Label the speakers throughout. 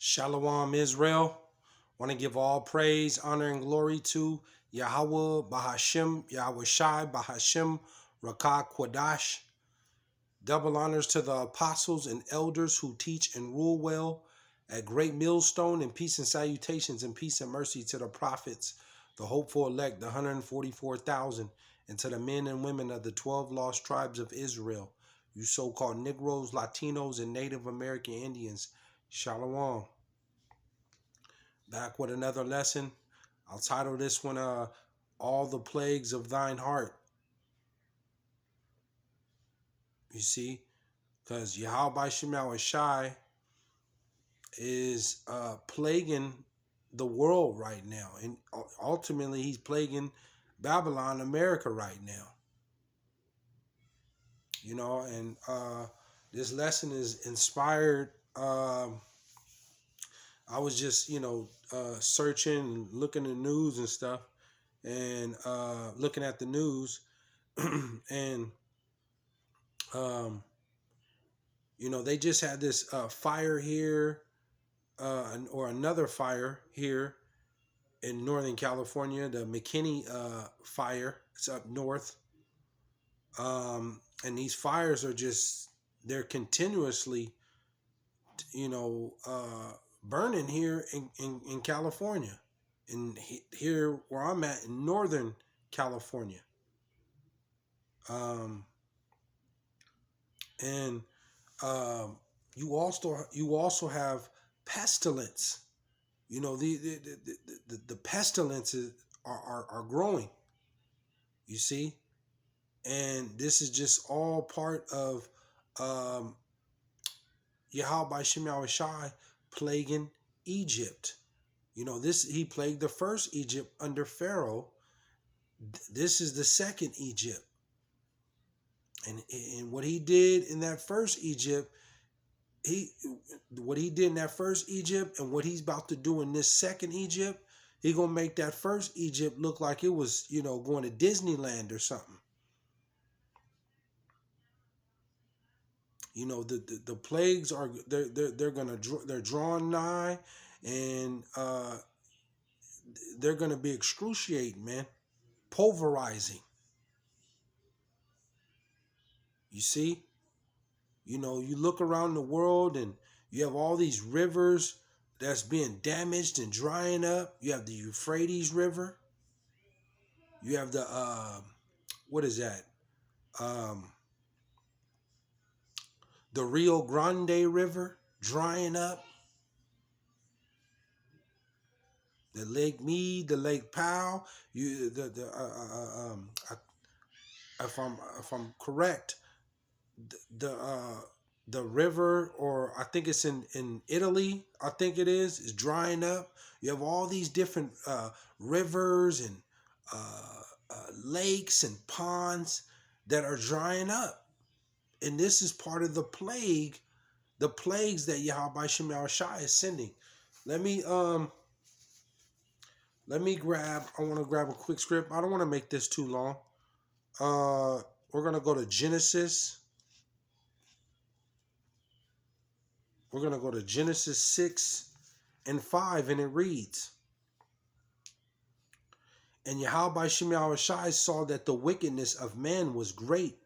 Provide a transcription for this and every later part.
Speaker 1: Shalom, Israel. Want to give all praise, honor, and glory to Yahawah, BAHASHAM, YAHAWAHSHI, BAHASHAM, Rakah, Kwadash. Double honors to the apostles and elders who teach and rule well at Great Millstone, and peace and salutations and peace and mercy to the prophets, the hopeful elect, the 144,000, and to the men and women of the 12 lost tribes of Israel, you so-called Negroes, Latinos, and Native American Indians. Shalom. Back with another lesson. I'll title this one, All the Plagues of Thine Heart. You see, because YAHAWAHSHI is plaguing the world right now. And ultimately, he's plaguing Babylon, America right now. You know, and this lesson is inspired. I was just, searching and looking at the news and stuff, and looking at the news, and they just had this fire here, or another fire here in Northern California, the McKinney fire. It's up north, and these fires are they're continuously, burning here in California, and here where I'm at in Northern California. And you also have pestilence. The pestilences are growing. You see, and this is just all part of YAHAWAHSHI plaguing Egypt. He plagued the first Egypt under Pharaoh. This is the second Egypt. And what he did in that first Egypt, what he did in that first Egypt and what he's about to do in this second Egypt, he gonna make that first Egypt look like it was, going to Disneyland or something. The plagues are they're drawing nigh, and they're gonna be excruciating, man, pulverizing. You see, you look around the world and you have all these rivers that's being damaged and drying up. You have the Euphrates River. You have the what is that? The Rio Grande River drying up. The Lake Mead, the Lake Powell. If I'm correct, the river, or I think it's in Italy, I think is drying up. You have all these different rivers and lakes and ponds that are drying up. And this is part of the plagues that YAHAWAHSHI is sending. Let me grab, I want to grab a quick script. I don't want to make this too long. We're going to go to Genesis. We're going to go to Genesis 6 and 5, and it reads, and YAHAWAHSHI saw that the wickedness of man was great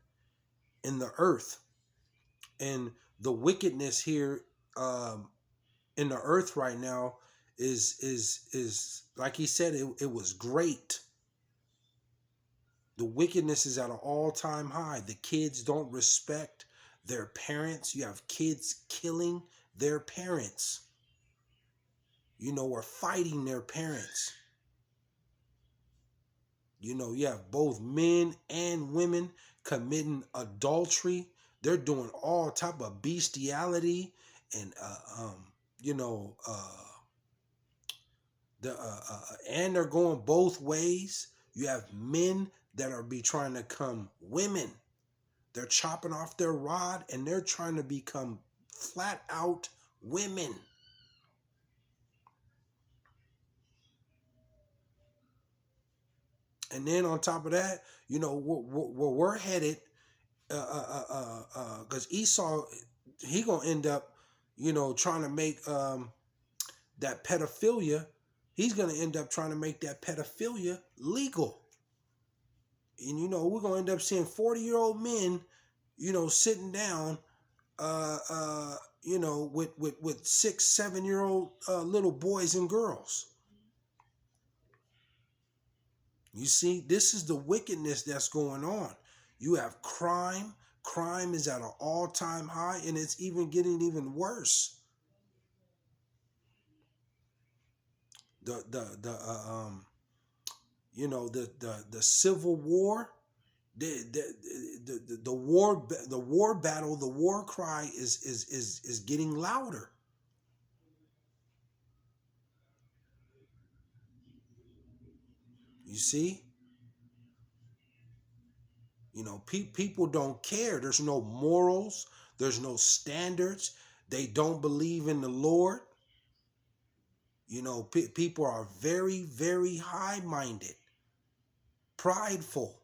Speaker 1: in the earth. And the wickedness here in the earth right now is like he said, it was great. The wickedness is at an all-time high. The kids don't respect their parents. You have kids killing their parents, or fighting their parents. You have both men and women committing adultery. They're doing all type of bestiality, and and they're going both ways. You have men that are trying to become women. They're chopping off their rod and they're trying to become flat out women. And then on top of that, where we're headed, because Esau, he gonna end up, trying to make that pedophilia, he's going to end up trying to make that pedophilia legal. And, we're going to end up seeing 40-year-old men, sitting down, with 6, 7-year-old little boys and girls. You see, this is the wickedness that's going on. You have crime. Crime is at an all-time high, and it's even getting even worse. The Civil War, the war battle, the war cry is getting louder. You see, people don't care. There's no morals. There's no standards. They don't believe in the Lord. People are very, very high-minded, prideful.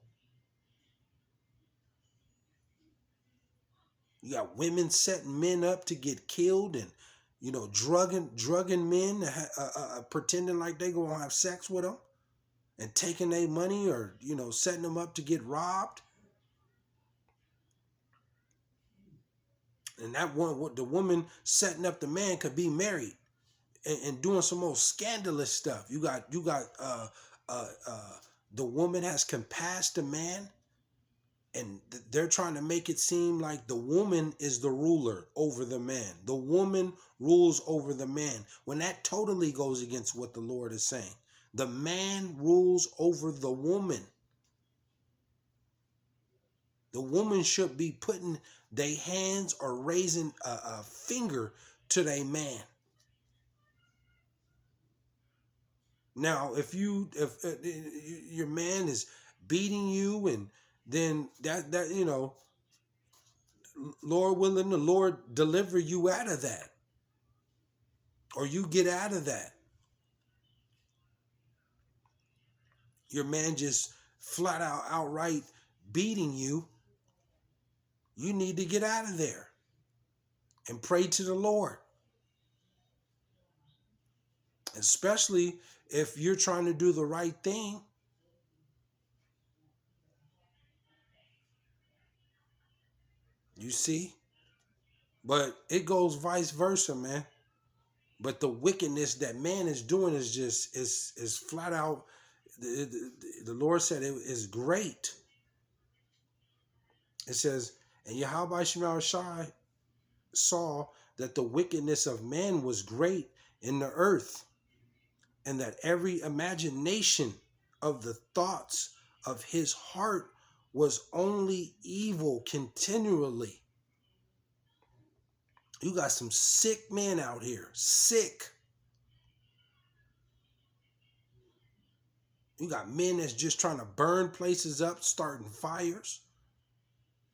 Speaker 1: You got women setting men up to get killed, and drugging men, pretending like they gonna have sex with them, and taking their money, or setting them up to get robbed. And the woman setting up the man could be married and doing some more scandalous stuff. You got the woman has compassed the man, and they're trying to make it seem like the woman is the ruler over the man. The woman rules over the man, when that totally goes against what the Lord is saying. The man rules over the woman. The woman should be putting their hands or raising a finger to their man. Now, if your man is beating you, and then that Lord willing, the Lord deliver you out of that, or you get out of that. Your man just flat out outright beating you. You need to get out of there and pray to the Lord. Especially if you're trying to do the right thing. You see? But it goes vice versa, man. But the wickedness that man is doing is just is flat out. The Lord said it is great. It says, and YAHAWAHSHI saw that the wickedness of man was great in the earth, and that every imagination of the thoughts of his heart was only evil continually. You got some sick men out here, sick. You got men that's just trying to burn places up, starting fires.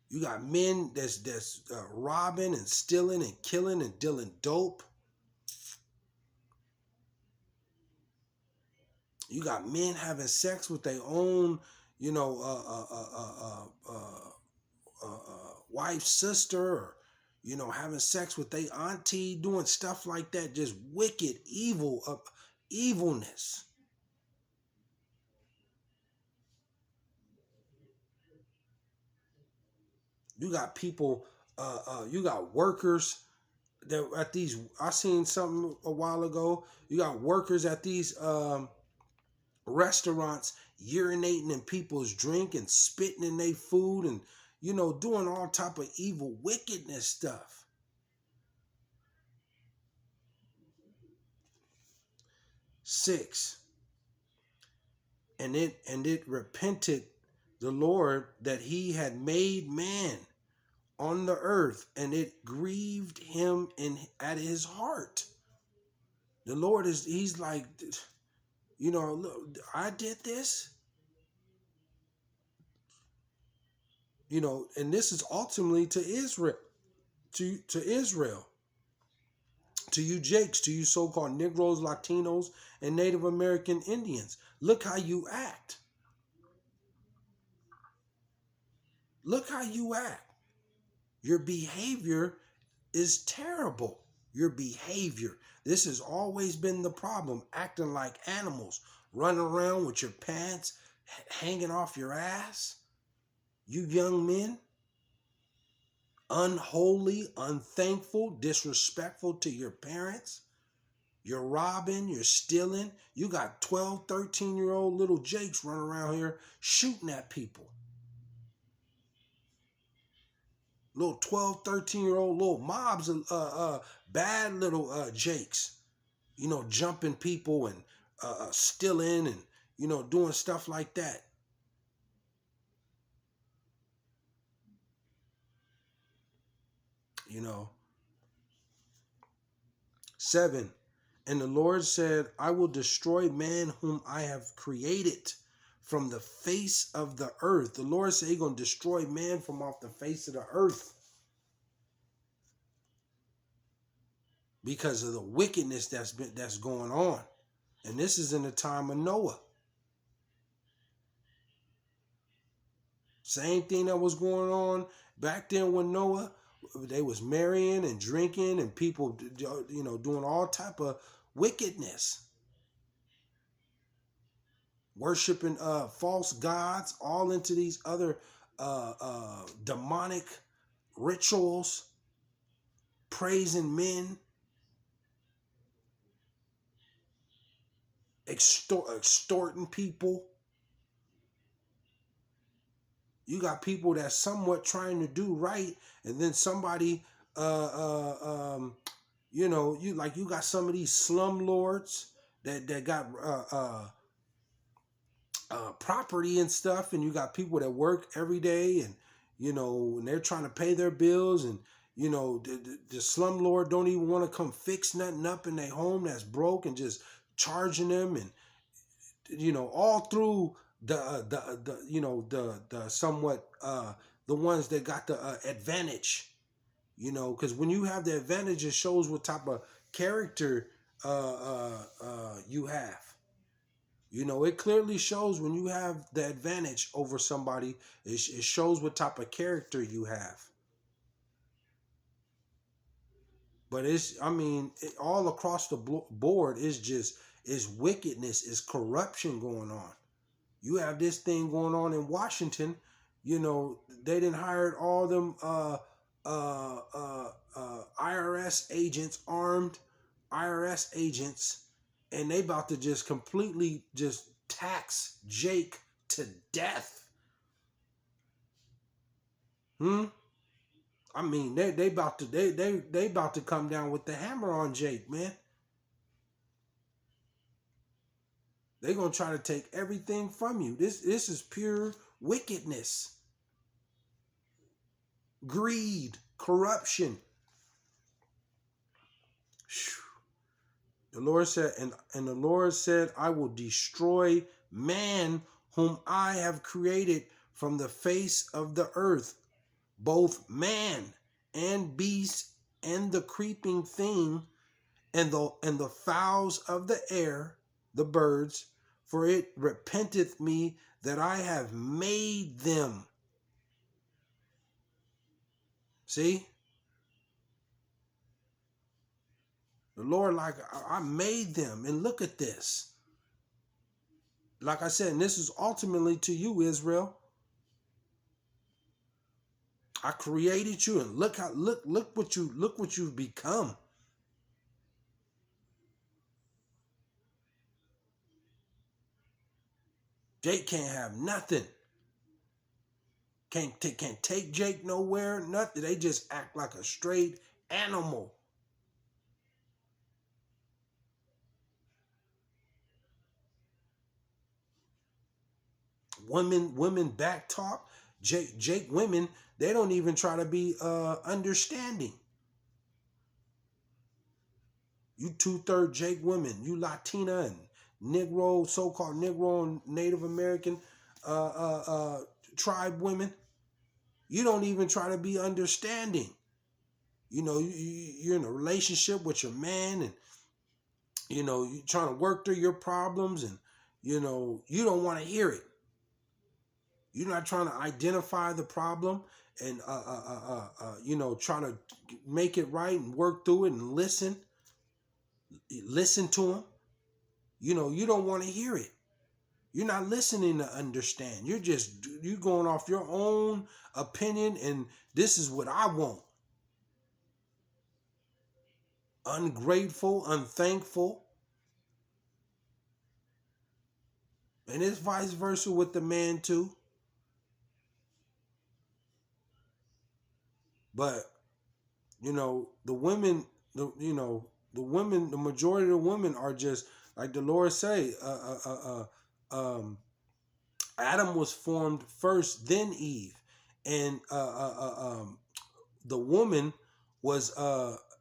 Speaker 1: You got men that's robbing and stealing and killing and dealing dope. You got men having sex with their own, wife's sister, or having sex with their auntie, doing stuff like that. Just wicked, evilness. You got people, you got workers that at these. I seen something a while ago. You got workers at these restaurants urinating in people's drink and spitting in their food, and doing all type of evil wickedness stuff. 6, and it repented the Lord that he had made man on the earth, and it grieved him at his heart. The Lord he's like, look, I did this. And this is ultimately to Israel, to Israel, to you Jakes, to you so-called Negroes, Latinos, and Native American Indians. Look how you act. Look how you act. Your behavior is terrible. your behavior. This has always been the problem, acting like animals, running around with your pants hanging off your ass. You young men, unholy, unthankful, disrespectful to your parents. You're robbing, you're stealing. You got 12, 13-year-old little Jakes running around here shooting at people. Little 12, 13-year-old little mobs, bad little Jakes, jumping people and stealing and, doing stuff like that. You know. 7. And the Lord said, I will destroy man whom I have created from the face of the earth. The Lord said he's going to destroy man from off the face of the earth because of the wickedness that's going on. And this is in the time of Noah. Same thing that was going on back then when Noah, they was marrying and drinking and people, doing all type of wickedness. Worshiping false gods, all into these other demonic rituals, praising men, extorting people. You got people that's somewhat trying to do right, and then somebody, you got some of these slumlords that got property and stuff, and you got people that work every day, and and they're trying to pay their bills, and the slumlord don't even want to come fix nothing up in their home that's broke, and just charging them, and all through the somewhat the ones that got the advantage, because when you have the advantage, it shows what type of character you have. It clearly shows when you have the advantage over somebody. It shows what type of character you have. But all across the board is wickedness, is corruption going on. You have this thing going on in Washington. They didn't hire all them IRS agents, armed IRS agents, and they about to just completely just tax Jake to death. They about to come down with the hammer on Jake, man. They're gonna try to take everything from you. This is pure wickedness, greed, corruption. The Lord said, and the Lord said, I will destroy man whom I have created from the face of the earth, both man and beast and the creeping thing and the fowls of the air, the birds, for it repenteth me that I have made them. See? The Lord, I made them, and look at this. Like I said, and this is ultimately to you, Israel. I created you, and look what you've become. Jake can't have nothing. Can't take Jake nowhere, nothing. They just act like a straight animal. Women back talk. Jake women, they don't even try to be understanding. You 2/3 Jake women, you Latina and Negro, so-called Negro and Native American tribe women, you don't even try to be understanding. You're in a relationship with your man, and you're trying to work through your problems, and you don't want to hear it. You're not trying to identify the problem and try to make it right and work through it and listen to him. You don't want to hear it. You're not listening to understand. You're going off your own opinion, and this is what I want. Ungrateful, unthankful. And it's vice versa with the man too. But the women, the majority of the women are just like the Lord say. Adam was formed first, then Eve, and the woman was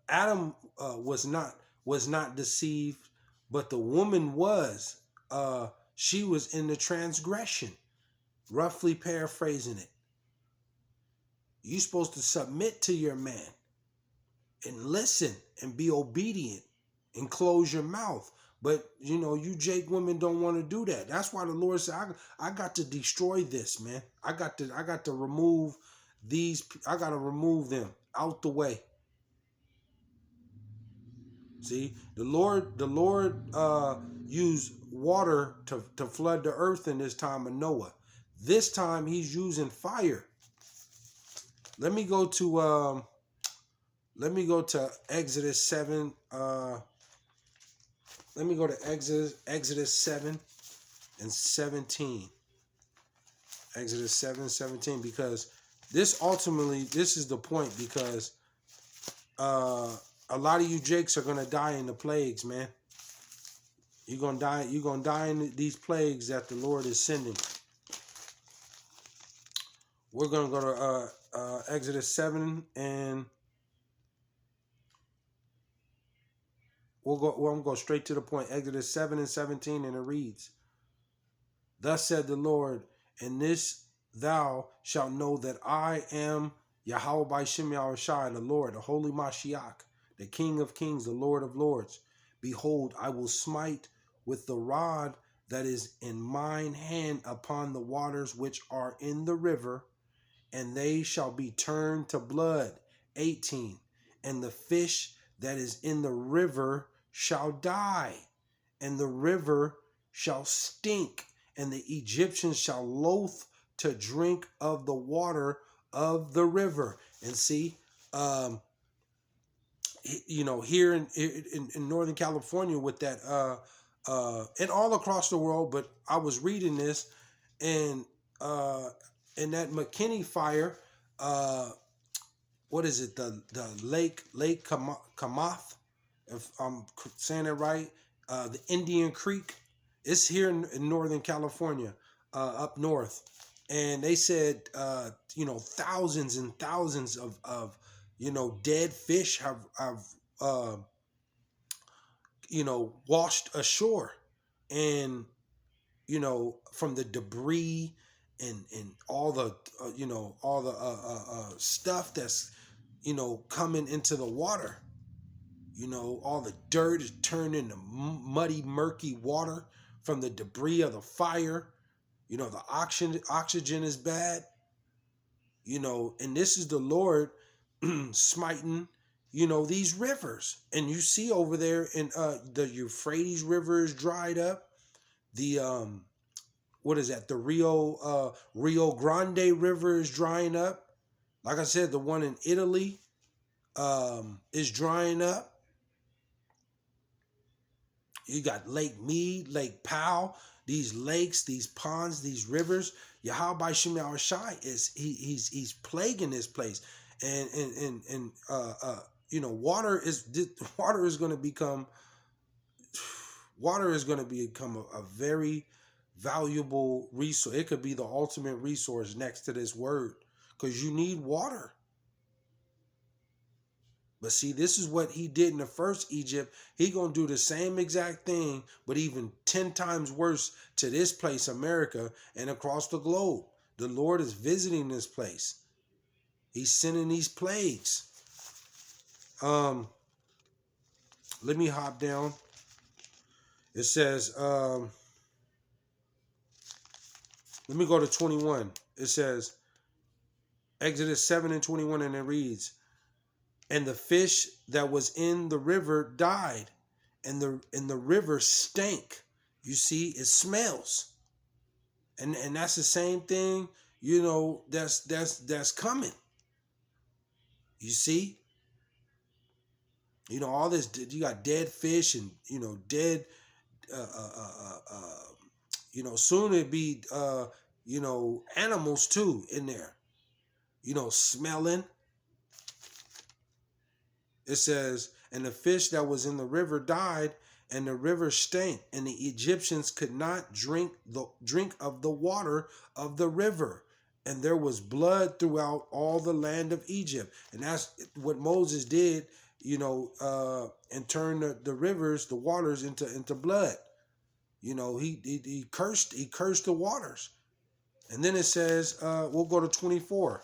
Speaker 1: Adam was not deceived, but the woman was. She was in the transgression. Roughly paraphrasing it. You're supposed to submit to your man and listen and be obedient and close your mouth. But you Jake women don't want to do that. That's why the Lord said, I got to destroy this, man. I got to remove these. I got to remove them out the way. See, the Lord used water to flood the earth in this time of Noah. This time he's using fire. Let me go to Exodus 7. Let me go to Exodus 7 and 17. Exodus 7:17, because this is the point, because a lot of you Jakes are gonna die in the plagues, man. You're gonna die in these plagues that the Lord is sending. We're gonna go to Exodus 7, and I'm gonna go straight to the point. Exodus 7 and 17, and it reads, "Thus said the Lord, and this thou shalt know that I am YAHAWAHSHI, the Lord, the Holy Mashiach, the King of Kings, the Lord of Lords. Behold, I will smite with the rod that is in mine hand upon the waters which are in the river, and they shall be turned to blood." 18. "And the fish that is in the river shall die, and the river shall stink, and the Egyptians shall loathe to drink of the water of the river." And see, here in Northern California with that, and all across the world, but I was reading this, and in that McKinney fire, what is it? The Lake Kamath, if I'm saying it right, the Indian Creek. It's here in Northern California, up north, and they said, thousands and thousands of dead fish have washed ashore, and from the debris and all the stuff that's coming into the water. All the dirt is turned into muddy, murky water from the debris of the fire. The oxygen is bad. And this is the Lord smiting, these rivers. And you see over there in the Euphrates River is dried up. The what is that? The Rio Grande River is drying up. Like I said, the one in Italy is drying up. You got Lake Mead, Lake Powell, these lakes, these ponds, these rivers. YAHAWAHSHI is he's plaguing this place, and water is going to become a very valuable resource. It could be the ultimate resource next to this word, because you need water. But see, this is what he did in the first Egypt. He gonna do the same exact thing, but even 10 times worse to this place, America, and across the globe. The Lord is visiting this place. He's sending these plagues. Let me hop down. It says, let me go to 21. It says, Exodus 7 and 21, and it reads, and the fish that was in the river died, and the river stank. You see, it smells. And that's the same thing, that's coming. You see? All this, you got dead fish and, dead, soon it'd be, animals too in there, smelling. It says, and the fish that was in the river died, and the river stank, and the Egyptians could not drink of the water of the river. And there was blood throughout all the land of Egypt. And that's what Moses did, and turned the rivers, the waters into blood. He cursed the waters. And then it says, we'll go to 24.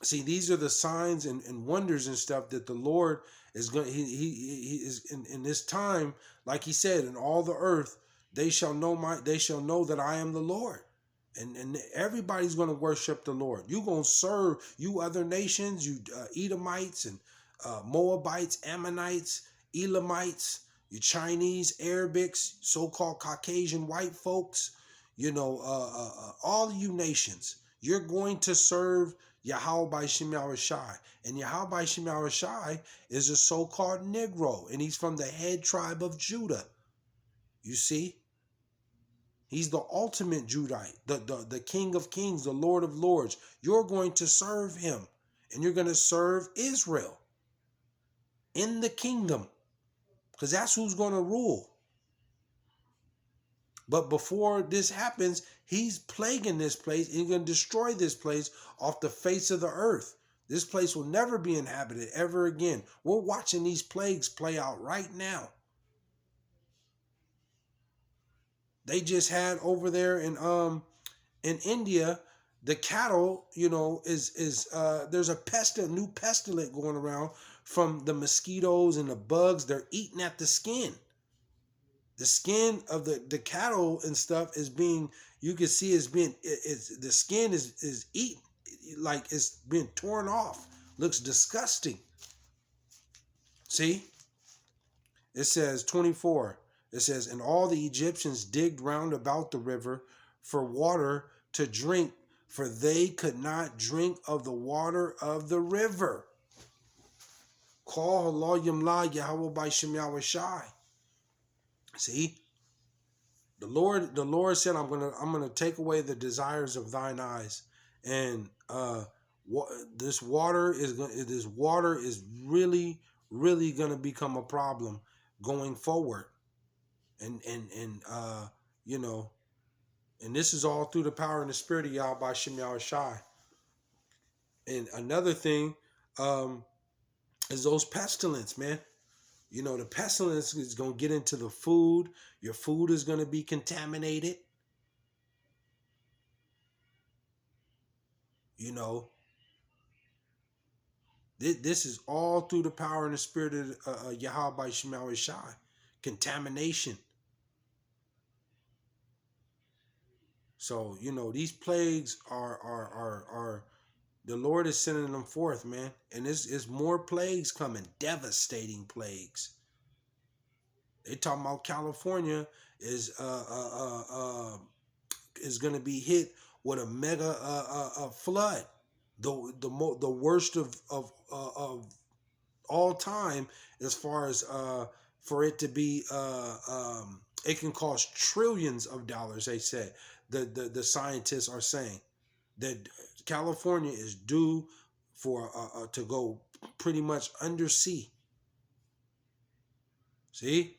Speaker 1: See, these are the signs and wonders and stuff that the Lord is going. He is in this time, like He said, in all the earth they shall know that I am the Lord, and everybody's going to worship the Lord. You gonna serve, you other nations, you Edomites and Moabites, Ammonites, Elamites, you Chinese, Arabics, so-called Caucasian white folks, all of you nations, you're going to serve YAHAWAHSHI. And YAHAWAHSHI is a so-called Negro, and he's from the head tribe of Judah. You see? He's the ultimate Judite, the King of Kings, the Lord of Lords. You're going to serve him, and you're going to serve Israel in the kingdom, because that's who's going to rule. But before this happens, he's plaguing this place. He's going to destroy this place off the face of the earth. This place will never be inhabited ever again. We're watching these plagues play out right now. They just had over there in India, the cattle, there's a new pestilence going around from the mosquitoes and the bugs. They're eating at the skin. The skin of the cattle and stuff is being, you can see the skin is eaten, like it's being torn off. Looks disgusting. See? It says 24. It says, and all the Egyptians digged round about the river for water to drink, for they could not drink of the water of the river. Call Allah Yamla Yahweh by Shem Yahawashi. See? The Lord said, I'm gonna take away the desires of thine eyes, and this water is really gonna become a problem going forward, and this is all through the power and the spirit of Yahweh by Shem Yahawashi. And another thing is those pestilence, man. The pestilence is going to get into the food. Your food is going to be contaminated. This is all through the power and the spirit of Yahweh by Shem Yahawashi. Contamination. So, these plagues are the Lord is sending them forth, man. And there's more plagues coming, devastating plagues. They talking about California is going to be hit with a mega flood, the worst of all time, as far as for it to be it can cost trillions of dollars. They said the scientists are saying that California is due for to go pretty much undersea. See?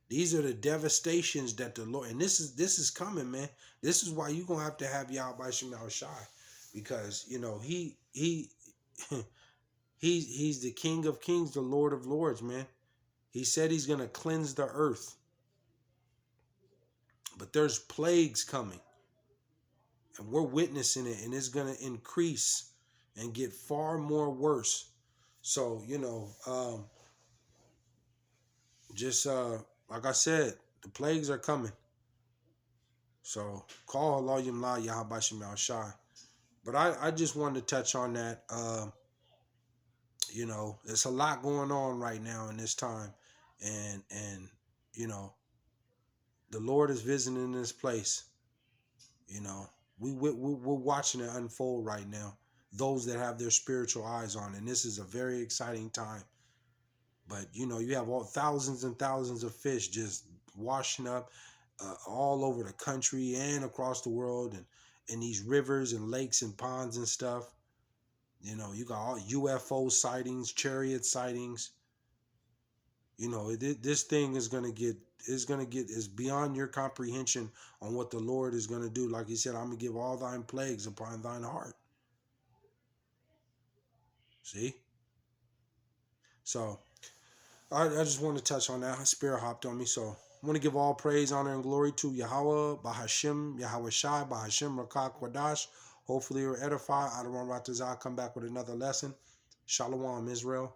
Speaker 1: These are the devastations that the Lord, and this is coming, man. This is why you're gonna have to have Yahweh by Shem Yahawashi, because he's the King of Kings, the Lord of Lords, man. He said he's gonna cleanse the earth, but there's plagues coming, and we're witnessing it, and it's gonna increase and get far more worse. So just like I said, the plagues are coming. So call Haloyim La YAHAWAHSHI. But I just wanted to touch on that. You know, there's a lot going on right now in this time, and you know, the Lord is visiting this place. You know, we're watching it unfold right now. Those that have their spiritual eyes on, and this is a very exciting time. But you know, you have all thousands and thousands of fish just washing up all over the country and across the world, and in these rivers and lakes and ponds and stuff. You know, you got all UFO sightings, chariot sightings. You know, this thing is beyond your comprehension on what the Lord is going to do. Like he said, I'm going to give all thine plagues upon thine heart. See? So I just want to touch on that. Spirit hopped on me. So I want to give all praise, honor, and glory to Yahawah, BAHASHAM, YAHAWAHSHI, BAHASHAM, Rakah Kwadash. Hopefully you're edified. I don't want to come back with another lesson. Shalom, Israel.